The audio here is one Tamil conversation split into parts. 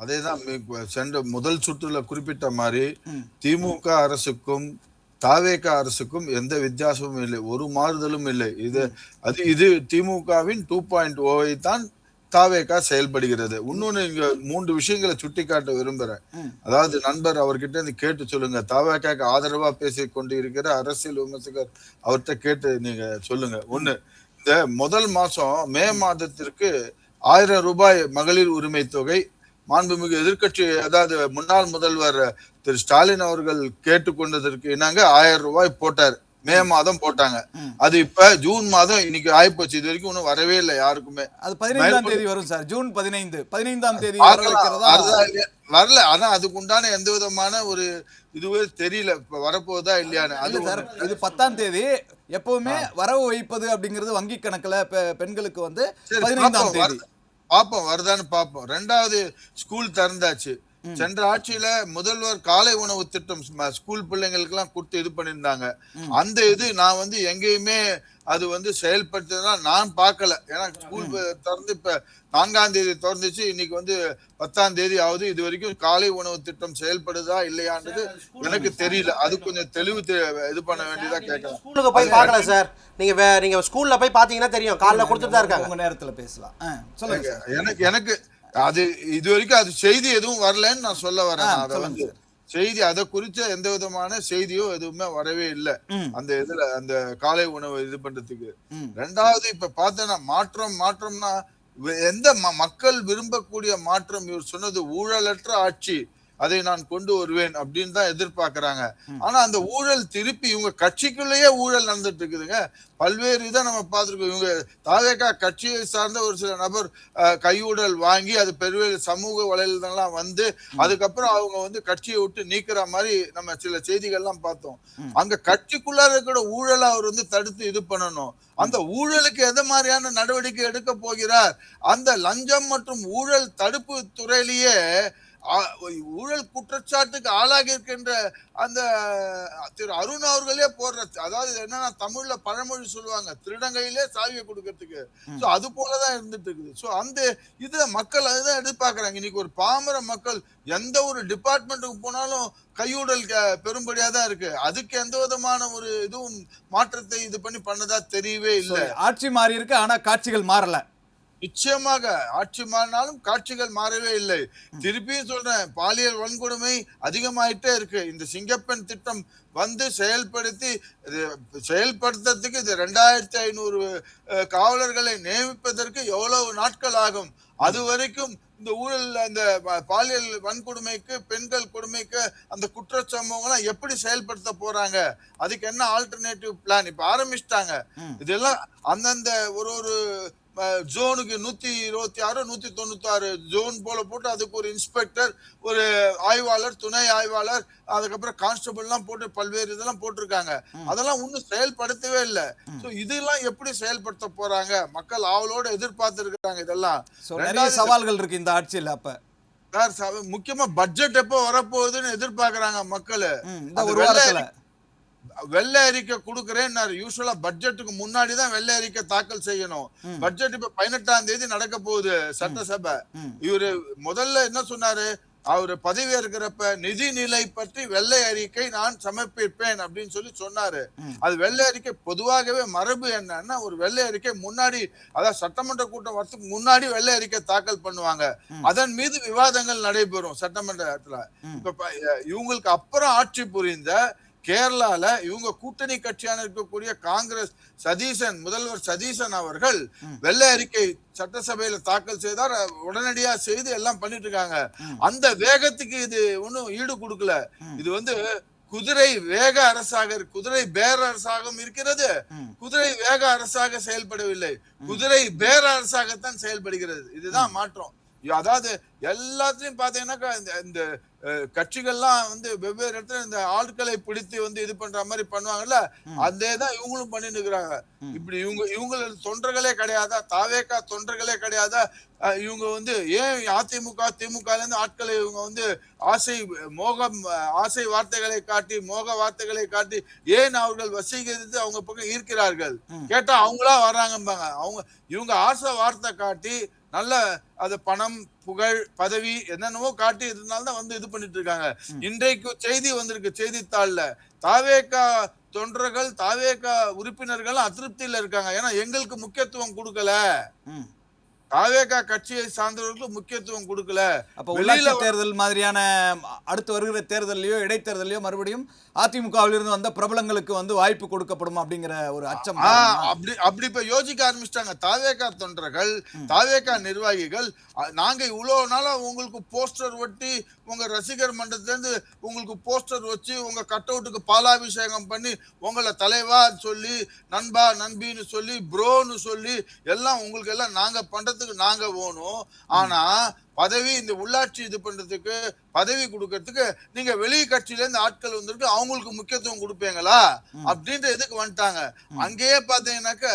அதேதான் சென்ற முதல் சுற்றுல குறிப்பிட்ட மாதிரி திமுக அரசுக்கும் தாவேக அரசுக்கும் எந்த வித்தியாசமும் இல்லை, ஒரு மாறுதலும் இல்லை. இது திமுகவின் 2.0 தான் தாவேகா செயல்படுகிறது. இன்னொன்னு இங்க 3 விஷயங்களை சுட்டிக்காட்ட விரும்புறேன். அதாவது நண்பர் அவர்கிட்ட இருந்து கேட்டு சொல்லுங்க, தாவேகாக்கு ஆதரவா பேசிக் கொண்டு இருக்கிற அரசியல் விமர்சகர் அவர்கிட்ட கேட்டு நீங்க சொல்லுங்க. ஒண்ணு, இந்த முதல் மாசம் மே மாதத்திற்கு 1000 ரூபாய் மகளிர் உரிமை தொகை மாண்புமிகு எதிர்கட்சி, அதாவது முன்னாள் முதல்வர் திரு ஸ்டாலின் அவர்கள் கேட்டுக்கொண்டதற்கு இணங்க 1000 ரூபாய் போட்டார். மே மாதம் போட்டாங்க. அது இப்ப ஜூன் மாதம் இன்னைக்கு ஆயிப்போச்சு. இது வரைக்கும் ஒன்னும் வரவே இல்லை யாருக்குமே. அது 15ஆம் தேதி வரும் சார். ஜூன் 15ஆம் தேதி வரல. ஆனா அதுக்கு உண்டான எந்த விதமான ஒரு இதுவே தெரியல, இப்ப வரப்போதா இல்லையான்னு. அது இது 10ஆம் தேதி எப்பவுமே வரவு வைப்பது அப்படிங்கிறது வங்கி கணக்குல பெண்களுக்கு வந்து 15ஆம் தேதி பாப்போம், வருதான்னு பாப்போம். 2வது, ஸ்கூல் திறந்தாச்சு. சென்ற ஆட்சியில முதல்வர் காலை உணவு திட்டம் ஸ்கூல் பிள்ளைங்களுக்கு எல்லாம் கொடுத்து இது பண்ணியிருந்தாங்க. அந்த இது நான் வந்து எங்கேயுமே அது வந்து செயல்படுத்தா நான் பார்க்கல. ஏன்னா ஸ்கூல் திறந்து இப்ப 4ஆம் தேதி திறந்துச்சு, இன்னைக்கு வந்து 10ஆம் தேதி ஆகுது. இது வரைக்கும் காலை உணவு திட்டம் செயல்படுதா இல்லையான்றது எனக்கு தெரியல. அது கொஞ்சம் தெளிவு இது பண்ண வேண்டியதா கேட்கலாம். ஸ்கூலுக்கு போய் பார்க்கல சார். நீங்க ஸ்கூல்ல போய் பாத்தீங்கன்னா தெரியும், காலைல கொடுத்துட்டு தான் இருக்காங்க. உங்க நேரத்துல பேசலாம் சொல்லுங்க. எனக்கு அது இது வரைக்கும் அது செய்தி எதுவும் வரலன்னு நான் சொல்ல வரேன். அதை வந்து செய்தி அதை குறிச்ச எந்த விதமான செய்தியோ எதுவுமே வரவே இல்லை அந்த இதுல, அந்த காலை உணவு இது பண்றதுக்கு. 2வது, இப்ப பார்த்தேன்னா மாற்றம்னா எந்த மக்கள் விரும்பக்கூடிய மாற்றம், இவர் சொன்னது ஊழலற்ற ஆட்சி, அதை நான் கொண்டு வருவேன் அப்படின்னு தான் எதிர்பார்க்கறாங்க. ஆனா அந்த ஊழல் திருப்பி இவங்க கட்சிக்குள்ளேயே ஊழல் நடந்துட்டு இருக்குதுங்க. பல்வேறு இதை நம்ம பார்த்திருக்கோம். இவங்க தாவேகா கட்சியை சார்ந்த ஒரு சில நபர் கையூடல் வாங்கி அது பெருவேறு சமூக வலைதளம் வந்து அதுக்கப்புறம் அவங்க வந்து கட்சியை விட்டு நீக்கிற மாதிரி நம்ம சில செய்திகள்லாம் பார்த்தோம். அங்க கட்சிக்குள்ளார இருக்கிற ஊழலை அவர் வந்து தடுத்து இது பண்ணணும். அந்த ஊழலுக்கு எந்த மாதிரியான நடவடிக்கை எடுக்க போகிறார்? அந்த லஞ்சம் மற்றும் ஊழல் தடுப்பு துறையிலேயே ஊழல் குற்றச்சாட்டுக்கு ஆளாகி இருக்கின்ற அந்த திரு அருண் அவர்களே போடுற, அதாவது என்னன்னா தமிழ்ல பழமொழி சொல்லுவாங்க, திருடங்கையிலே சாவியை கொடுக்கறதுக்கு. சோ அது போலதான் இருந்துட்டு இருக்குது. சோ அந்த இது மக்கள் அதுதான் எதிர்பார்க்கறாங்க. இன்னைக்கு ஒரு பாமர மக்கள் எந்த ஒரு டிபார்ட்மெண்ட்டுக்கு போனாலும் கையூடல் பெரும்படியா தான் இருக்கு. அதுக்கு எந்த விதமான ஒரு இதுவும் மாற்றத்தை இது பண்ணதா தெரியவே இல்லை. ஆட்சி மாறி இருக்கு, ஆனா காட்சிகள் மாறல. நிச்சயமாக ஆட்சி மாறினாலும் காட்சிகள் மாறவே இல்லை. திருப்பியும் சொல்றேன், பாலியல் வன்கொடுமை அதிகமாயிட்டே இருக்கு. இந்த சிங்கப்பெண் திட்டம் வந்து செயல்படுத்துறதுக்கு இது 2500 காவலர்களை நியமிப்பதற்கு எவ்வளவு நாட்கள் ஆகும்? அது வரைக்கும் இந்த ஊழல், அந்த பாலியல் வன்கொடுமைக்கு, பெண்கள் கொடுமைக்கு அந்த குற்றச்சம்பவங்கள்லாம் எப்படி செயல்படுத்த போறாங்க? அதுக்கு என்ன ஆல்டர்னேட்டிவ் பிளான் இப்ப ஆரம்பிச்சிட்டாங்க. இதெல்லாம் அந்தந்த ஒரு ஜோனுக்கு 126 196 ஜோன் போல போட்டு அதுக்கு ஒரு இன்ஸ்பெக்டர், ஒரு ஆய்வாளர், துணை ஆய்வாளர், அதுக்கப்புறம் கான்ஸ்டபிள் எல்லாம் போட்டு பல்வேறு இதெல்லாம் போட்டிருக்காங்க. அதெல்லாம் இன்னும் செயல்படுத்தவே இல்லை. சோ இதெல்லாம் எப்படி செயல்படுத்த போறாங்க? மக்கள் ஆவலோட எதிர்பார்த்து இருக்காங்க. இதெல்லாம் நிறைய சவால்கள் இருக்கு இந்த ஆட்சியில். அப்ப முக்கியமா பட்ஜெட் எப்போ வரப்போகுதுன்னு எதிர்பார்க்கறாங்க மக்கள். வெள்ளை அறிக்கை கொடுக்கிறேன். யூசுவலா பட்ஜெட்டுக்கு முன்னாடிதான் வெள்ளை அறிக்கை தாக்கல் செய்யணும். பட்ஜெட் இப்ப 18ஆம் தேதி நடக்க போகுது சட்டசபை. இவரு முதல்ல என்ன சொன்னாரு? அவரு பதவி இருக்கிறப்ப நிதிநிலை பற்றி வெள்ளை அறிக்கை நான் சமர்ப்பிப்பேன் அப்படின்னு சொல்லி சொன்னாரு. அது வெள்ளை அறிக்கை பொதுவாகவே மரபு என்னன்னா, ஒரு வெள்ளை அறிக்கை முன்னாடி, அதாவது சட்டமன்ற கூட்டம் வரத்துக்கு முன்னாடி வெள்ளை அறிக்கை தாக்கல் பண்ணுவாங்க. அதன் மீது விவாதங்கள் நடைபெறும் சட்டமன்றத்துல. இப்ப இவங்களுக்கு அப்புறம் ஆட்சி புரிந்த கேரளால இவங்க கூட்டணி கட்சியான இருக்கக்கூடிய காங்கிரஸ் முதல்வர் சதீசன் அவர்கள் வெள்ளை அறிக்கை சட்டசபையில தாக்கல் செய்தார். உடனடியா செய்து எல்லாம் பண்ணிட்டு இருக்காங்க. அந்த வேகத்துக்கு இது ஒன்னும் ஈடு கொடுக்கல. இது வந்து குதிரை வேக அரசாக, குதிரை பேர அரசாகவும் இருக்கிறது, குதிரை வேக அரசாக செயல்படவில்லை, குதிரை பேர அரசாகத்தான் செயல்படுகிறது. இதுதான் மாற்றம். அதாவது எல்லாத்தையும் பாத்தீங்கன்னாக்கா இந்த கட்சிகள்லாம் வந்து வெவ்வேறு இடத்துல இந்த ஆட்களை பிடித்து வந்து இது பண்ற மாதிரி பண்ணுவாங்கல்ல, அதேதான் இவங்களும் பண்ணிட்டு இருக்கிறாங்க. இப்படி இவங்க தொண்டர்களே கிடையாதா? தாவேகா தொண்டர்களே கிடையாதா? இவங்க வந்து ஏன் அதிமுக திமுக இருந்து ஆட்களை இவங்க வந்து ஆசை வார்த்தைகளை காட்டி, மோக வார்த்தைகளை காட்டி ஏன் அவர்கள் வசீகரித்து அவங்க பக்கம் ஈர்க்கிறார்கள்? கேட்டா அவங்களா வர்றாங்கம்பாங்க. இவங்க ஆசை வார்த்தை காட்டி நல்ல அது பணம் புகழ் பதவி என்னென்னவோ காட்டி இருந்தால்தான் வந்து இது பண்ணிட்டு இருக்காங்க. இன்றைக்கு செய்தி வந்திருக்கு செய்தித்தாள்ல, தாவேகா தொண்டர்கள் தாவேகா உறுப்பினர்கள் அதிருப்தியில இருக்காங்க. ஏன்னா எங்களுக்கு முக்கியத்துவம் கொடுக்கல, தாவேகா கட்சியை சார்ந்தவர்களுக்கு முக்கியத்துவம் கொடுக்கல. அப்ப உள்ளாட்சி தேர்தல் மாதிரியான அடுத்து வருகிற தேர்தலையோ இடைத்தேர்தலையோ மறுபடியும் அதிமுகவில் இருந்து வந்த பிரபலங்களுக்கு வந்து வாய்ப்பு கொடுக்கப்படும் அப்படிங்கிற ஒரு அச்சம். அப்படி இப்ப யோசிக்க ஆரம்பிச்சிட்டாங்க தாவேகா தொண்டர்கள், தாவேகா நிர்வாகிகள். நாங்க இவ்வளவு நாளா உங்களுக்கு போஸ்டர் ஒட்டி, உங்க ரசிகர் மன்றத்துல இருந்து உங்களுக்கு போஸ்டர் வச்சு, உங்க கட் அவுட்டுக்கு பாலாபிஷேகம் பண்ணி, உங்களை தலைவா சொல்லி, நண்பா நண்பின்னு சொல்லி, ப்ரோன்னு சொல்லி எல்லாம் உங்களுக்கு எல்லாம் நாங்க பண்றதுக்கு நாங்க போகணும். ஆனா பதவி இந்த உள்ளாட்சி இது பண்றதுக்கு பதவி கொடுக்கறதுக்கு நீங்க வெளி கட்சியில இருந்து ஆட்கள் வந்திருக்கு, அவங்களுக்கு முக்கியத்துவம் கொடுப்பீங்களா அப்படின்ற இதுக்கு வந்துட்டாங்க. அங்கேயே பாத்தீங்கன்னாக்க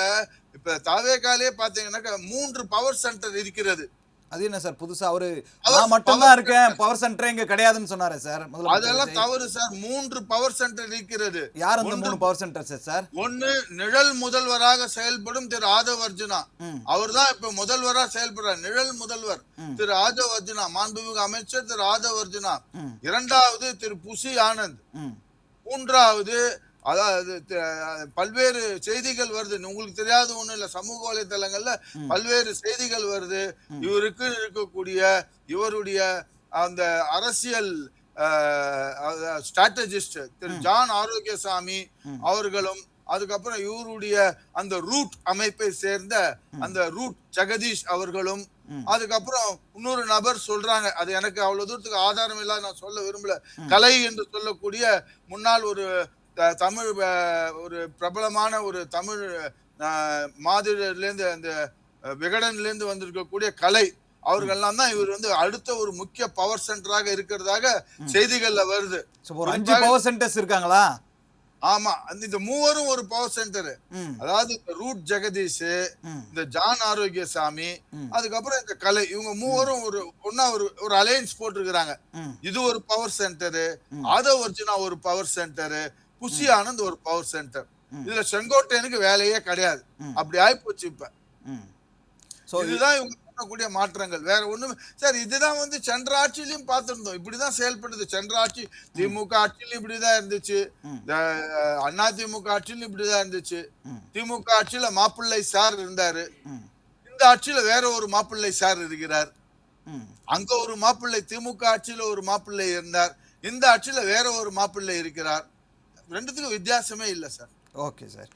இப்ப தாவேகாலே பாத்தீங்கன்னாக்க 3 பவர் சென்டர் இருக்கிறது. அது என்ன சார் புதுசா அவரு நான் மட்டும் தான் இருக்கேன், பவர் சென்டர் இங்க கிடையாதுன்னு சொன்னாரே சார். அதெல்லாம் தவறு சார். 3 பவர் சென்டர் இருக்கிறது. யார் அந்த 3 பவர் சென்டர் சார்? ஒன்னு நிழல் முதல்வராக செயல்படும் திரு ஆதவ் அர்ஜுனா, அவர்தான் இப்ப முதல்வரா செயல்படுறார். நிழல் முதல்வர் திரு ஆதவ் அர்ஜுனா, மாண்புமிகு அமைச்சர் திரு ஆதவ் அர்ஜுனா. 2வது திரு புசி ஆனந்த். 3வது அதாவது பல்வேறு செய்திகள் வருது, உங்களுக்கு தெரியாத ஒண்ணு இல்ல, சமூக வலைதளங்கள்ல பல்வேறு செய்திகள் வருது. இவருக்கு இருக்கக்கூடிய இவருடைய அந்த அரசியல் ஸ்ட்ராட்டஜிஸ்ட் திரு ஜான் ஆரோக்கியசாமி அவர்களும், அதுக்கப்புறம் இவருடைய அந்த ரூட் அமைப்பை சேர்ந்த அந்த ரூட் ஜெகதீஷ் அவர்களும், அதுக்கப்புறம் இன்னொரு நபர் சொல்றாங்க, அது எனக்கு அவ்வளவு தூரத்துக்கு ஆதாரம் இல்லாத நான் சொல்ல விரும்பல, கலை என்று சொல்லக்கூடிய முன்னாள் ஒரு தமிழ் ஒரு பிரபலமான ஒரு தமிழ் மாதிரில இருந்து அந்த விகடன்ல இருந்து வந்திருக்கக்கூடிய கலை அவர்கள்லாம் தான் இவர் வந்து அடுத்த ஒரு முக்கிய பவர் சென்டராக இருக்கிறதாக செய்திகள்ல வருது. ஒரு 5 பவர் சென்டர்ஸ் இருக்காங்களா? ஆமா, இந்த மூவரும் ஒரு பவர் சென்டர். அதாவது ரூட் ஜெகதீஷ், இந்த ஜான் ஆரோக்கியசாமி, அதுக்கப்புறம் இந்த கலை, இவங்க மூவரும் ஒன்னா ஒரு அலையன்ஸ் போட்டிருக்கிறாங்க. இது ஒரு பவர் சென்டர், ஆதவ் அர்ஜுனா ஒரு பவர் சென்டர், புசி ஆனந்த் ஒரு பவர் சென்டர். இதுல செங்கோட்டையனுக்கு வேலையே கிடையாது. அப்படி ஆயிப்போச்சு இப்ப. இதுதான் இவங்க பண்ணக்கூடிய மாற்றங்கள், வேற ஒண்ணுமே சார். இதுதான் வந்து சென்ற ஆட்சியிலையும் பார்த்திருந்தோம், இப்படிதான் செயல்படுது. சென்ற ஆட்சி திமுக ஆட்சியிலும் இப்படிதான் இருந்துச்சு, அண்ணா திமுக ஆட்சியிலும் இப்படிதான் இருந்துச்சு. திமுக ஆட்சியில மாப்பிள்ளை சார் இருந்தாரு, இந்த ஆட்சியில வேற ஒரு மாப்பிள்ளை சார் இருக்கிறார். அங்க ஒரு மாப்பிள்ளை, திமுக ஆட்சியில ஒரு மாப்பிள்ளை இருந்தார், இந்த ஆட்சியில வேற ஒரு மாப்பிள்ளை இருக்கிறார். ரெண்டுத்துக்கும் வித்தியாசமே இல்லை சார். Okay sir.